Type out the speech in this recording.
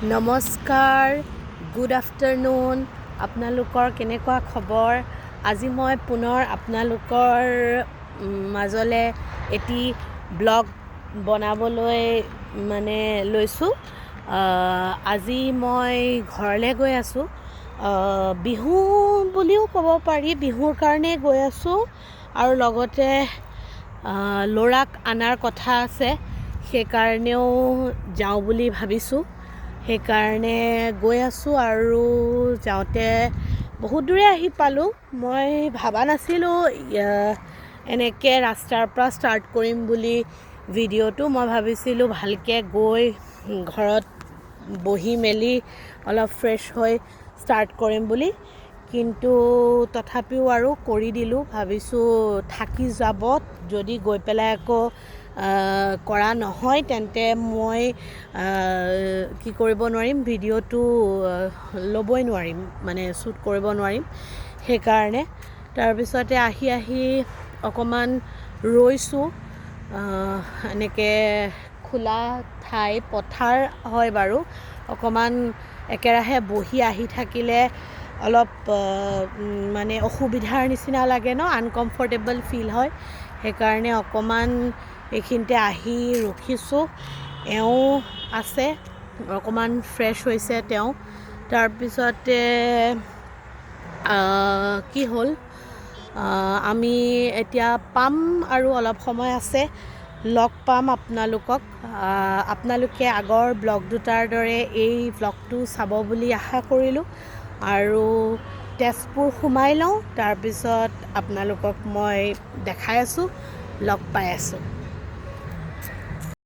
নমস্কাৰ, good afternoon. আপোনালোকৰ কেনেকুৱা খবৰ? আজি মই পুনৰ আপোনালোকৰ মাজলৈ এটি ব্লগ বনাবলৈ লৈছোঁ। আজি মই ঘৰলৈ গৈ আছোঁ। বিহু বুলিও ক'ব পাৰি, বিহুৰ কাৰণেই গৈ আছোঁ আৰু লগতে ল'ৰাক অনাৰ কথা আছে, সেইকাৰণেও যাওঁ বুলি ভাবিছোঁ। সেইকাৰণে গৈ আছোঁ আৰু যাওঁতে বহুত দূৰে আহি পালোঁ। মই ভবা নাছিলোঁ এনেকৈ ৰাস্তাৰ পৰা ষ্টাৰ্ট কৰিম বুলি ভিডিঅ'টো। মই ভাবিছিলোঁ ভালকৈ গৈ ঘৰত বহি মেলি অলপ ফ্ৰেছ হৈ ষ্টাৰ্ট কৰিম বুলি, কিন্তু তথাপিও আৰু কৰি দিলোঁ। ভাবিছোঁ থাকি যাব, যদি গৈ পেলাই আকৌ কৰা নহয় তেন্তে মই কি কৰিব নোৱাৰিম, ভিডিঅ'টো ল'বই নোৱাৰিম, শ্বুট কৰিব নোৱাৰিম। সেইকাৰণে তাৰপিছতে আহি অকণমান ৰৈছোঁ। এনেকৈ খোলা ঠাই, পথাৰ হয় বাৰু, অকণমান একেৰাহে বহি আহি থাকিলে অলপ অসুবিধাৰ নিচিনা লাগে ন, আনকমফৰ্টেবল ফিল হয়। সেইকাৰণে অকণমান এইখিনিতে আহি ৰখিছোঁ। এওঁ আছে, অকণমান ফ্ৰেছ হৈছে তেওঁ। তাৰপিছতে কি হ'ল, আমি এতিয়া পাম আৰু অলপ সময় আছে, লগ পাম আপোনালোকক। আপোনালোকে আগৰ ব্লগ দুটাৰ দৰে এই ব্লগটো চাব বুলি আশা কৰিলোঁ আৰু তেজপুৰ সোমাই লওঁ, তাৰপিছত আপোনালোকক মই দেখাই আছোঁ, লগ পাই আছোঁ।